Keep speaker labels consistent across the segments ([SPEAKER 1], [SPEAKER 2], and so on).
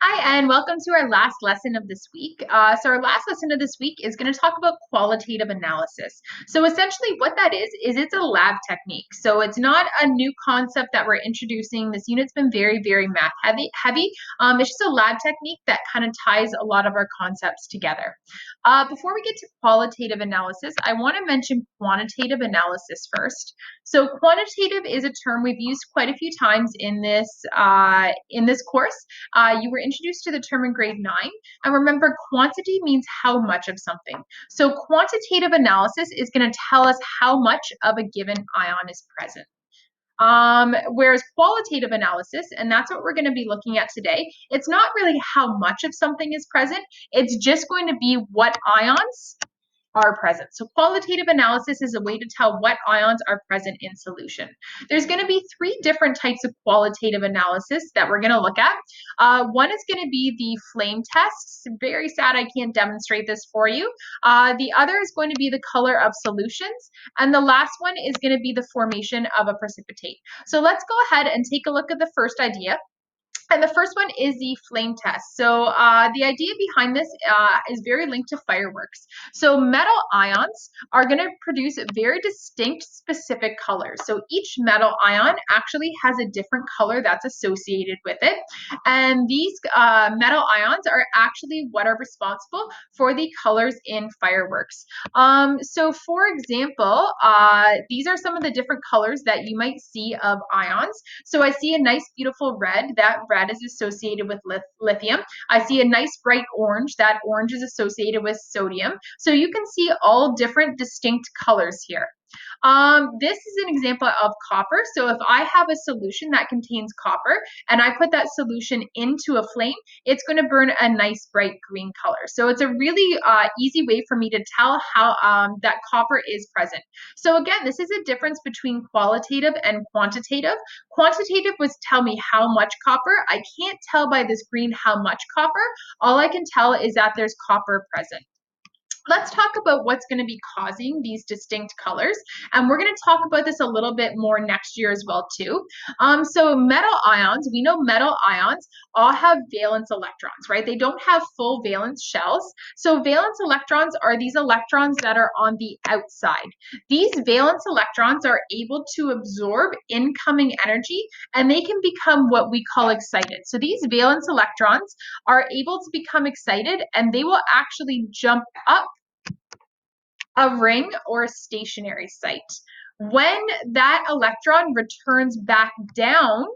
[SPEAKER 1] Hi, and welcome to our last lesson of this week. So our last lesson of this week is going to talk about qualitative analysis. So essentially what that is it's a lab technique. So it's not a new concept that we're introducing. This unit's been very math heavy. It's just a lab technique that kind of ties a lot of our concepts together. Before we get to qualitative analysis, I want to mention quantitative analysis first. So quantitative is a term we've used quite a few times in this course. You were introduced to the term in grade 9. And remember, quantity means how much of something. So quantitative analysis is going to tell us how much of a given ion is present. Whereas qualitative analysis, and that's what we're going to be looking at today, it's not really how much of something is present. It's just going to be what ions are present. So qualitative analysis is a way to tell what ions are present in solution. There's going to be three different types of qualitative analysis that we're going to look at. One is going to be the flame test. Very sad I can't demonstrate this for you. The other is going to be the color of solutions. And the last one is going to be the formation of a precipitate. So let's go ahead and take a look at the first idea. And the first one is the flame test. So the idea behind this is very linked to fireworks. So metal ions are going to produce very distinct specific colors. So each metal ion actually has a different color that's associated with it. And these metal ions are actually what are responsible for the colors in fireworks. So for example, these are some of the different colors that you might see of ions. So I see a nice beautiful red. That red is associated with lithium. I see a nice bright orange. That orange is associated with sodium. So you can see all different distinct colors here. This is an example of copper. So if I have a solution that contains copper and I put that solution into a flame, it's going to burn a nice bright green color. So it's a really easy way for me to tell how that copper is present. So again, this is a difference between qualitative and quantitative. Quantitative was tell me how much copper. I can't tell by this green how much copper. All I can tell is that there's copper present. Let's talk about what's going to be causing these distinct colors. And we're going to talk about this a little bit more next year as well too. So metal ions, we know metal ions all have valence electrons, right? They don't have full valence shells. So valence electrons are these electrons that are on the outside. These valence electrons are able to absorb incoming energy and they can become what we call excited. So these valence electrons are able to become excited and they will actually jump up a ring or a stationary site. When that electron returns back down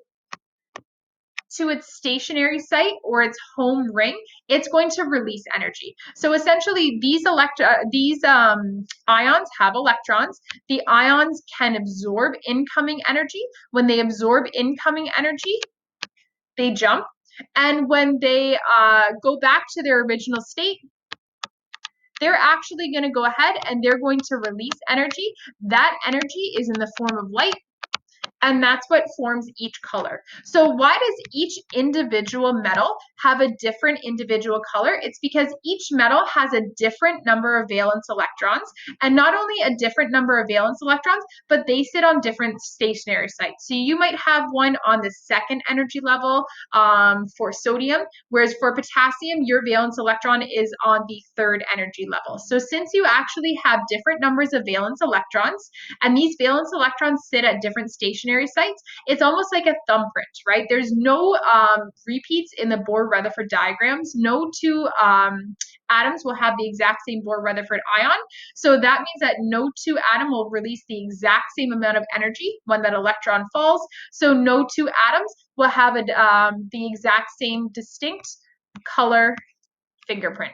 [SPEAKER 1] to its stationary site or its home ring, it's going to release energy. So essentially, these ions have electrons. The ions can absorb incoming energy. When they absorb incoming energy, they jump. And when they go back to their original state, they're actually going to go ahead and they're going to release energy. That energy is in the form of light, and that's what forms each color. So why does each individual metal have a different individual color? It's because each metal has a different number of valence electrons, and not only a different number of valence electrons, but they sit on different stationary sites. So you might have one on the second energy level for sodium, whereas for potassium, your valence electron is on the third energy level. So since you actually have different numbers of valence electrons, and these valence electrons sit at different stationary sites, it's almost like a thumbprint, right? There's no repeats in the Bohr-Rutherford diagrams. No two atoms will have the exact same Bohr-Rutherford ion. So that means that no two atom will release the exact same amount of energy when that electron falls. So no two atoms will have the exact same distinct color fingerprint.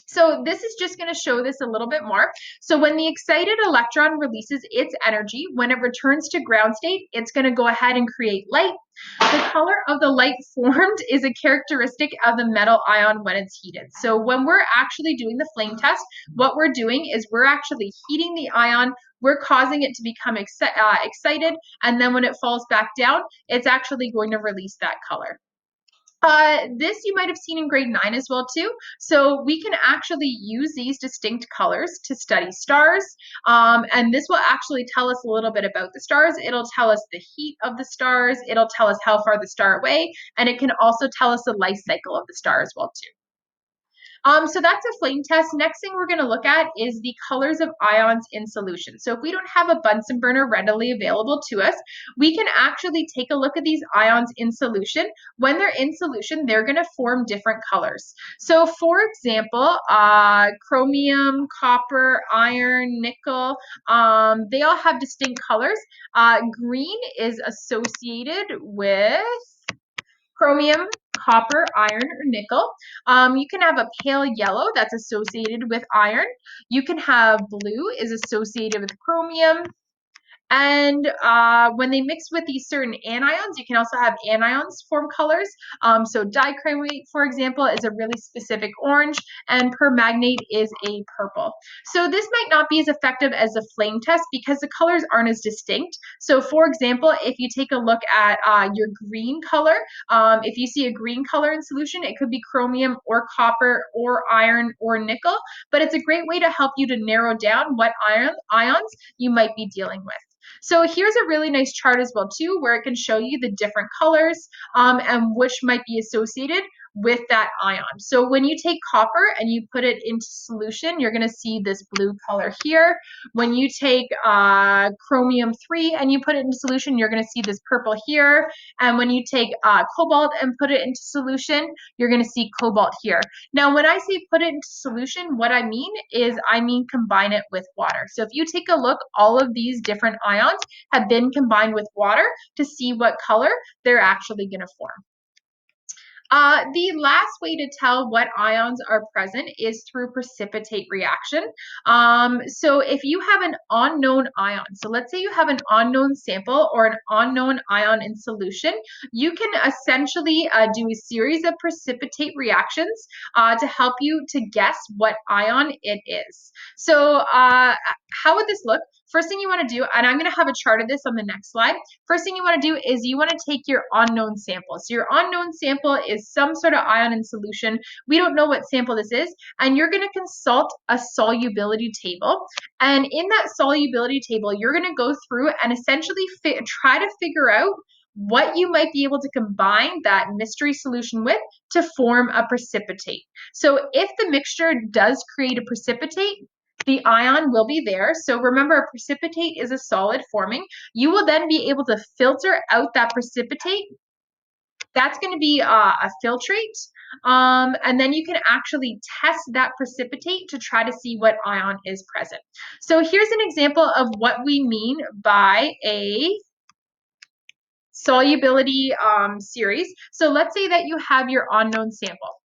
[SPEAKER 1] So this is just going to show this a little bit more. So when the excited electron releases its energy, when it returns to ground state, it's going to go ahead and create light. The color of the light formed is a characteristic of the metal ion when it's heated. So when we're actually doing the flame test, what we're doing is we're actually heating the ion, we're causing it to become excited, and then when it falls back down, it's actually going to release that color. This you might have seen in grade 9 as well too. So we can actually use these distinct colors to study stars. And this will actually tell us a little bit about the stars. It'll tell us the heat of the stars. It'll tell us how far the star away. And it can also tell us the life cycle of the star as well too. So that's a flame test. Next thing we're going to look at is the colors of ions in solution. So if we don't have a Bunsen burner readily available to us, we can actually take a look at these ions in solution. When they're in solution, they're going to form different colors. So for example, chromium, copper, iron, nickel, they all have distinct colors. Green is associated with chromium, copper, iron, or nickel. You can have a pale yellow that's associated with iron. You can have blue is associated with chromium. And when they mix with these certain anions, you can also have anions form colors. So dichromate, for example, is a really specific orange, and permanganate is a purple. So this might not be as effective as a flame test because the colors aren't as distinct. So for example, if you take a look at your green color, if you see a green color in solution, it could be chromium or copper or iron or nickel, but it's a great way to help you to narrow down what ions you might be dealing with. So here's a really nice chart as well too, where it can show you the different colors and which might be associated with that ion. So when you take copper and you put it into solution, you're going to see this blue color here. When you take chromium 3 and you put it into solution, you're going to see this purple here. And when you take cobalt and put it into solution, you're going to see cobalt here. Now, when I say put it into solution, what I mean is combine it with water. So if you take a look, all of these different ions have been combined with water to see what color they're actually going to form. The last way to tell what ions are present is through precipitate reaction. So if you have an unknown ion, so let's say you have an unknown sample or an unknown ion in solution, you can essentially do a series of precipitate reactions to help you to guess what ion it is. So how would this look? First thing you want to do, and I'm going to have a chart of this on the next slide. First thing you want to do is you want to take your unknown sample. So your unknown sample is some sort of ion in solution. We don't know what sample this is, and you're going to consult a solubility table. And in that solubility table, you're going to go through and essentially try to figure out what you might be able to combine that mystery solution with to form a precipitate. So if the mixture does create a precipitate, the ion will be there. So remember, a precipitate is a solid forming. You will then be able to filter out that precipitate. That's going to be a filtrate. And then you can actually test that precipitate to try to see what ion is present. So here's an example of what we mean by a solubility series. So let's say that you have your unknown sample,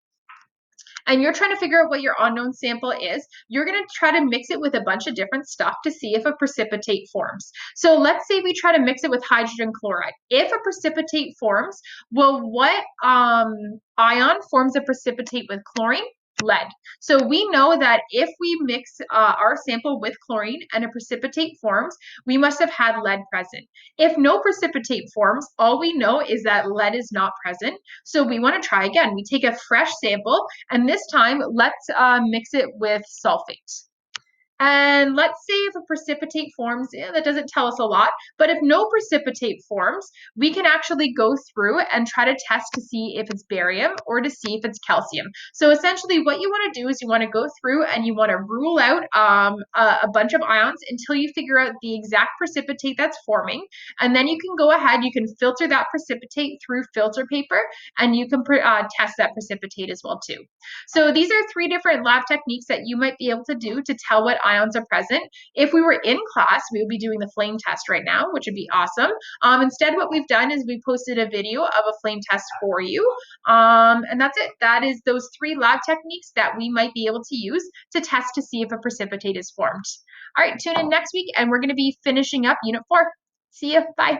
[SPEAKER 1] and you're trying to figure out what your unknown sample is. You're going to try to mix it with a bunch of different stuff to see if a precipitate forms. So let's say we try to mix it with hydrogen chloride. If a precipitate forms, well, what ion forms a precipitate with chlorine? Lead. So we know that if we mix our sample with chlorine and a precipitate forms, we must have had lead present. If no precipitate forms, all we know is that lead is not present. So we want to try again. We take a fresh sample, and this time let's mix it with sulfate. And let's say if a precipitate forms, that doesn't tell us a lot, but if no precipitate forms, we can actually go through and try to test to see if it's barium or to see if it's calcium. So essentially what you want to do is you want to go through and you want to rule out a bunch of ions until you figure out the exact precipitate that's forming. And then you can go ahead, you can filter that precipitate through filter paper, and you can test that precipitate as well too. So these are 3 different lab techniques that you might be able to do to tell what ions are present. If we were in class, we would be doing the flame test right now, which would be awesome. Instead, what we've done is we posted a video of a flame test for you. And that's it. That is those 3 lab techniques that we might be able to use to test to see if a precipitate is formed. All right, tune in next week, and we're going to be finishing up Unit 4. See you. Bye.